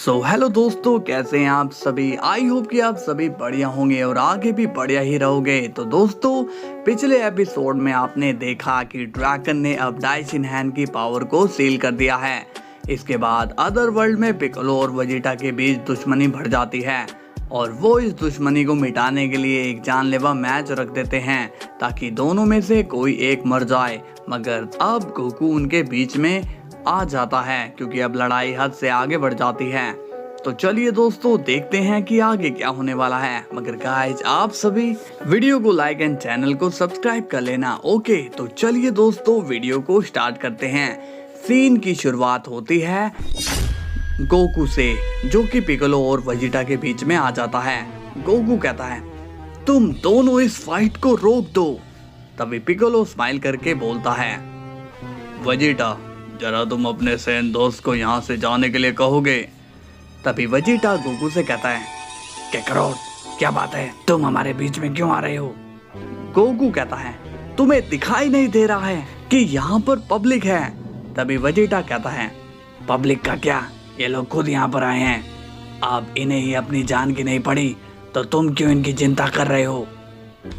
Hello दोस्तों, कैसे हैं आप सभी। आई होप कि आप सभी बढ़िया होंगे और आगे भी बढ़िया ही रहोगे। तो दोस्तों, पिछले एपिसोड में आपने देखा कि ड्रैगन ने अब डाइशिनहैन की पावर को सील कर दिया है। इसके बाद अदर वर्ल्ड में पिकोलो और वेजिटा के बीच दुश्मनी बढ़ जाती है और वो इस दुश्मनी को मिटाने के लिए एक जानलेवा मैच रख देते हैं ताकि दोनों में से कोई एक मर जाए। मगर अब गोकू उनके बीच में आ जाता है क्योंकि अब लड़ाई हद से आगे बढ़ जाती है। तो चलिए दोस्तों, देखते हैं कि आगे क्या होने वाला है। मगर गाइज, आप सभी वीडियो को लाइक एंड चैनल को सब्सक्राइब कर लेना। ओके, तो चलिए दोस्तों, वीडियो को स्टार्ट करते हैं। सीन की शुरुआत होती है गोकू से, जो कि पिकोलो और वेजिटा के बीच में आ जाता है। गोकू कहता है, तुम दोनों इस फाइट को रोक दो। तभी पिकोलो स्माइल करके बोलता है, वेजिटा, जरा तुम अपने सैन दोस्त को यहाँ से जाने के लिए कहोगे। तभी वेजिटा गोकू से कहता है, कैकरोट, क्या बात है, तुम हमारे बीच में क्यों आ रहे हो। गोकू कहता है, तुम्हें दिखाई नहीं दे रहा है कि यहाँ पर पब्लिक है। तभी वेजिटा कहता है, पब्लिक का क्या, ये लोग खुद यहाँ पर आए हैं। अब इन्हें ही अपनी जान की नहीं पड़ी तो तुम क्यों इनकी चिंता कर रहे हो।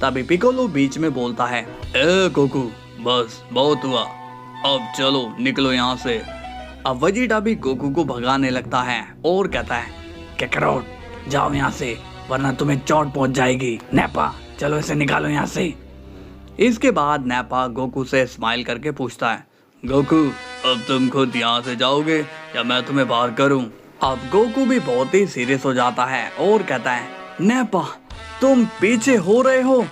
तभी पिकोलो बीच में बोलता है, ए गोकू, बस बहुत हुआ, अब चलो निकलो यहाँ से। अब वेजिटा भी गोकू को भगाने लगता है और कहता है, कैकरोट, जाओ यहाँ से वरना तुम्हें चोट पहुंच जाएगी। नैपा, चलो इसे निकालो यहाँ से। इसके बाद नैपा गोकू से स्माइल करके पूछता है, गोकू, अब तुम खुद यहाँ से जाओगे या मैं तुम्हें बाहर करूँ। अब गोकू भी बहुत ही सीरियस हो जाता है और कहता है, नैपा, तुम पीछे हो रहे हो,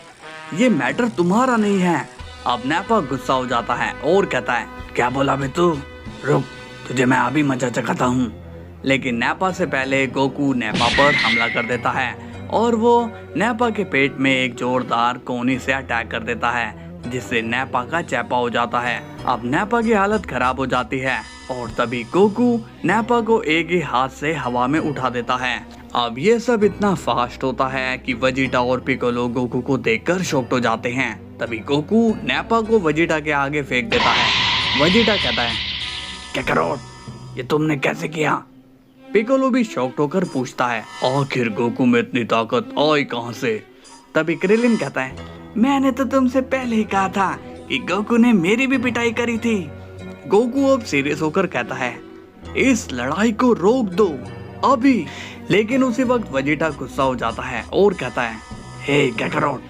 ये मैटर तुम्हारा नहीं है। अब नैपा गुस्सा हो जाता है और कहता है, क्या बोला बे तू, रुक, तुझे मैं अभी मजा चखाता हूँ। लेकिन नैपा से पहले गोकू नैपा पर हमला कर देता है और वो नैपा के पेट में एक जोरदार कोनी से अटैक कर देता है, जिससे नैपा का चैपा हो जाता है। अब नैपा की हालत खराब हो जाती है और तभी गोकू नैपा को एक ही हाथ से हवा में उठा देता है। अब ये सब इतना फास्ट होता है कि वेजिटा और पिकोलो गोकू को देखकर शॉक्ड हो जाते हैं। तभी गोकू नैपा को वेजिटा के आगे फेंक देता है। वेजिटा कहता है, कैकरोट, ये तुमने कैसे किया। पिकोलो भी शॉक्ड होकर पूछता है, आखिर गोकू में इतनी ताकत आई कहां से। तभी क्रिलिन कहता है, मैंने तो तुमसे पहले ही कहा था कि गोकू ने मेरी भी पिटाई करी थी। गोकू अब सीरियस होकर कहता है, इस लड़ाई को रोक दो अभी। लेकिन उसी वक्त वेजिटा गुस्सा हो जाता है और कहता है, हे कैकरोट,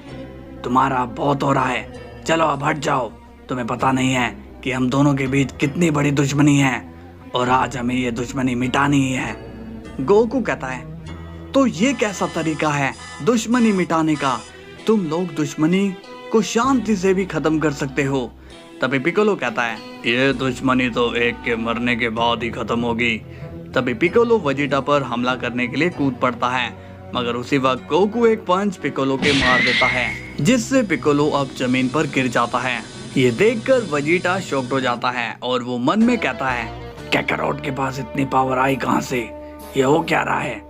तुम्हारा बहुत हो रहा है, चलो अब हट जाओ। तुम्हें पता नहीं है कि हम दोनों के बीच कितनी बड़ी दुश्मनी है और आज हमें ये दुश्मनी मिटानी ही है। गोकू कहता है, तो ये कैसा तरीका है दुश्मनी मिटाने का, तुम लोग दुश्मनी को शांति से भी खत्म कर सकते हो। तभी पिकोलो कहता है, ये दुश्मनी तो एक के मरने के बाद ही खत्म होगी। तभी पिकोलो वेजिटा पर हमला करने के लिए कूद पड़ता है, मगर उसी वक्त गोकू एक पंच पिकोलो के मार देता है, जिससे पिकोलो अब जमीन पर गिर जाता है। ये देखकर वेजिटा शॉक्ड हो जाता है और वो मन में कहता है, कैकरोट के पास इतनी पावर आई कहां से, ये हो क्या रहा है।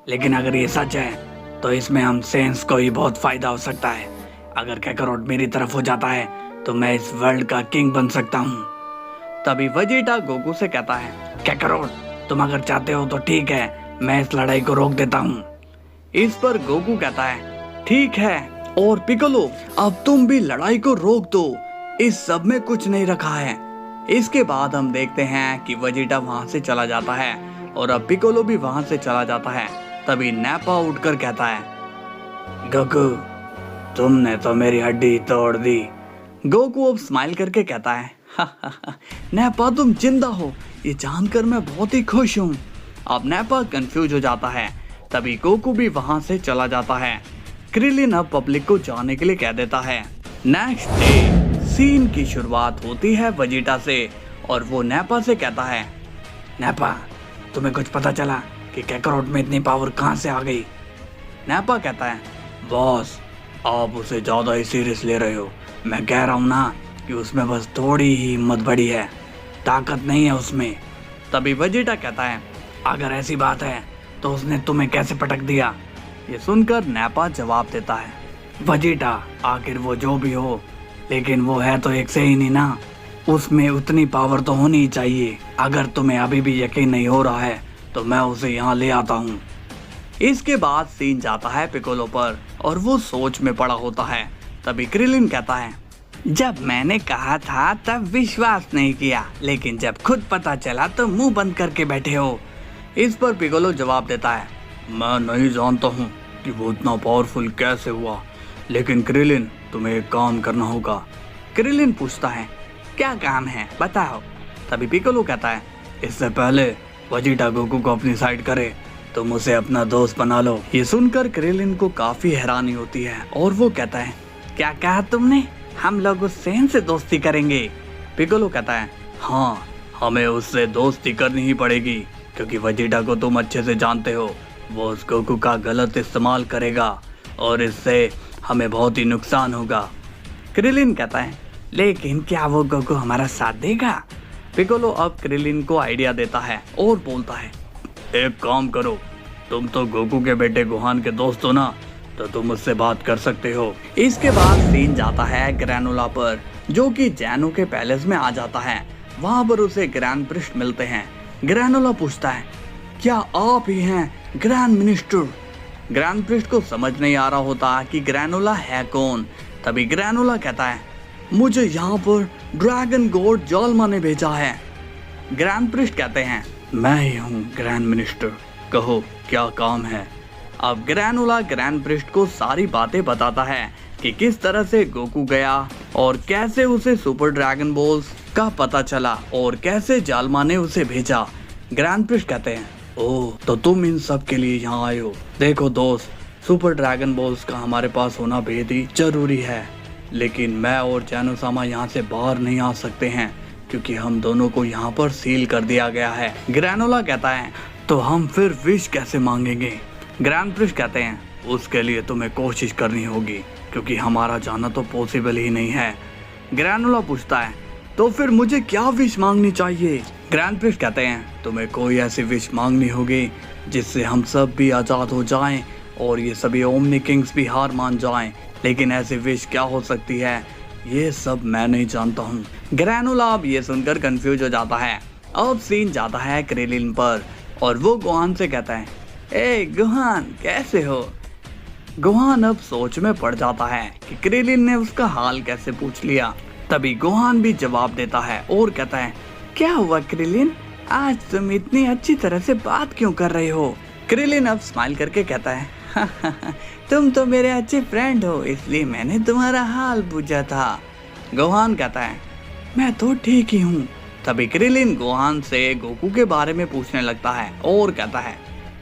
लेकिन अगर ये सच है तो इसमें हम सेंस को ही बहुत फायदा हो सकता है। अगर कैकरोट मेरी तरफ हो जाता है तो मैं इस वर्ल्ड का किंग बन सकता हूँ। तभी वेजिटा गोकू से कहता है, कैकरोट, तुम अगर चाहते हो तो ठीक है, मैं इस लड़ाई को रोक देता हूँ। इस पर गोकू कहता है, ठीक है, और पिकोलो, अब तुम भी लड़ाई को रोक दो, इस सब में कुछ नहीं रखा है। इसके बाद हम देखते हैं कि वेजिटा वहां से चला जाता है और अब पिकोलो भी वहां से चला जाता है। तभी नैपा उठकर कहता है, गोकू, तुमने तो मेरी हड्डी तोड़ दी। गोकू अब स्माइल करके कहता है, नैपा, तुम जिंदा हो, ये जानकर मैं बहुत ही खुश हूँ। अब नैपा कंफ्यूज हो जाता है। तभी गोकू भी वहां से चला जाता है। क्रिलिन अब पब्लिक को जाने के लिए कह देता है। नेक्स्ट डे सीन की शुरुआत होती है वेजिटा से और वो नैपा से कहता है, नैपा, तुम्हें कुछ पता चला कि कैकरोट में इतनी पावर कहां से आ गई। नैपा कहता है, बॉस, आप उसे ज्यादा ही सीरियस ले रहे हो। मैं कह रहा हूँ ना कि उसमें बस थोड़ी ही हिम्मत बढ़ी है, ताकत नहीं है उसमें। तभी वेजिटा कहता है, अगर ऐसी बात है तो उसने तुम्हें कैसे पटक दिया। ये सुनकर नैपा जवाब देता है, वेजिटा, आखिर वो जो भी हो, लेकिन वो है तो एक से ही नहीं ना, उसमें उतनी पावर तो होनी ही चाहिए। अगर तुम्हें अभी भी यकीन नहीं हो रहा है तो मैं उसे यहाँ ले आता हूँ। इसके बाद सीन जाता है पिकोलो पर और वो सोच में पड़ा होता है। तभी क्रिलिन कहता है, जब मैंने कहा था तब विश्वास नहीं किया, लेकिन जब खुद पता चला तो मुंह बंद करके बैठे हो। इस पर पिकोलो जवाब देता है, मैं नहीं जानता हूँ कि वो इतना पावरफुल कैसे हुआ, लेकिन क्रिलिन तुम्हें एक काम करना होगा। क्रिलिन पूछता है, क्या काम है बताओ। तभी पिकोलो कहता है, इससे पहले वेजिटा गोकू को अपनी साइड करे, तुम उसे अपना दोस्त बना लो। ये सुनकर क्रिलिन को काफी हैरानी होती है और वो कहता है, क्या कहा तुमने, हम लोग उससे से दोस्ती करेंगे। पिकोलो कहता है, हाँ हमें उससे दोस्ती करनी ही पड़ेगी, क्योंकि वेजिटा को तुम अच्छे से जानते हो, वो उस गोकू का गलत इस्तेमाल करेगा और इससे हमें बहुत ही नुकसान होगा। क्रिलिन कहता है, लेकिन क्या वो गोकू हमारा साथ देगा। पिकोलो अब क्रिलिन को आइडिया देता है और बोलता है, एक काम करो, तुम तो गोकू के बेटे गोहान के दोस्त हो ना, तो तुम उससे बात कर सकते हो। इसके बाद सीन जाता है ग्रैनोला पर, जो कि जैनो के पैलेस में आ जाता है। वहां पर उसे ग्रैंड प्रिस्ट मिलते हैं। ग्रैनोला पूछता है, क्या आप ही हैं ग्रैंड मिनिस्टर। ग्रैंड प्रिस्ट को समझ नहीं आ रहा होता कि ग्रैनोला है कौन। तभी ग्रैनोला कहता है, मुझे यहाँ पर ड्रैगन गॉड जालमा ने भेजा है। ग्रैंड प्रिस्ट कहते हैं, मैं ही हूँ ग्रैंड मिनिस्टर, कहो क्या काम है। अब ग्रैनोला ग्रैंड प्रिस्ट को सारी बातें बताता है कि किस तरह से गोकू गया और कैसे उसे सुपर ड्रैगन बॉल्स का पता चला और कैसे जालमा ने उसे भेजा। ग्रैंड प्रिस्ट कहते हैं, ओह तो तुम इन सब के लिए यहाँ आए हो। देखो दोस्त, सुपर ड्रैगन बॉल्स का हमारे पास होना बेहद ही जरूरी है, लेकिन मैं और जैनो-सामा यहाँ से बाहर नहीं आ सकते हैं, क्योंकि हम दोनों को यहाँ पर सील कर दिया गया है। ग्रैनोला कहता है, तो हम फिर विश कैसे मांगेंगे। ग्रैंड प्रिस्ट कहते हैं, उसके लिए तुम्हें कोशिश करनी होगी, क्योंकि हमारा जाना तो पॉसिबल ही नहीं है। ग्रैनोला पूछता है, तो फिर मुझे क्या विश मांगनी चाहिए। ग्रैंड प्रिस्ट कहते हैं, तुम्हें कोई ऐसी विश मांगनी होगी जिससे हम सब भी आज़ाद हो जाएं और ये सभी ओमनी किंग्स भी हार मान जाएं। लेकिन ऐसी विश क्या हो सकती है, ये सब मैं नहीं जानता हूँ। ग्रैनोला अब ये सुनकर कंफ्यूज हो जाता है। अब सीन जाता है क्रिलिन पर और वो गोहान से कहता है, ए गोहान कैसे हो। गोहान अब सोच में पड़ जाता है कि क्रिलिन ने उसका हाल कैसे पूछ लिया। तभी गोहान भी जवाब देता है और कहता है, क्या हुआ क्रिलिन, आज तुम इतनी अच्छी तरह से बात क्यों कर रहे हो। क्रिलिन अब स्माइल करके कहता है, तुम तो मेरे अच्छे फ्रेंड हो, इसलिए मैंने तुम्हारा हाल पूछा था। गोहान कहता है, मैं तो ठीक ही हूँ। तभी क्रिलिन गोहान से गोकू के बारे में पूछने लगता है और कहता है,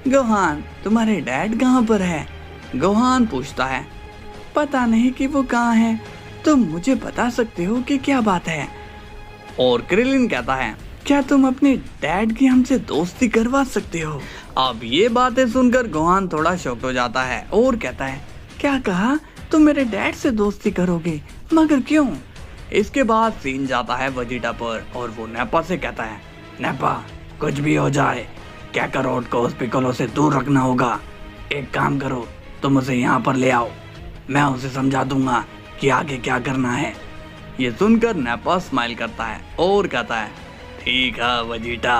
गोहान तुम्हारे डैड कहाँ पर है। गोहान पूछता है, पता नहीं कि वो कहाँ है, तुम मुझे बता सकते हो कि क्या बात है। और क्रिलिन कहता है, क्या तुम अपने डैड की हमसे दोस्ती करवा सकते हो। अब ये बातें सुनकर गोहान थोड़ा शॉक्ड हो जाता है और कहता है, क्या कहा, तुम मेरे डैड से दोस्ती करोगे, मगर क्यों। इसके बाद सीन जाता है वेजिटा पर और वो नेपा से कहता है, नेपा कुछ भी हो जाए काकारोट को उस पिकोलो से दूर रखना होगा। एक काम करो, तुम उसे यहाँ पर ले आओ, मैं उसे समझा दूंगा कि आगे क्या करना है। ये सुनकर नेपा स्माइल करता है और कहता है, ठीक है वेजिटा।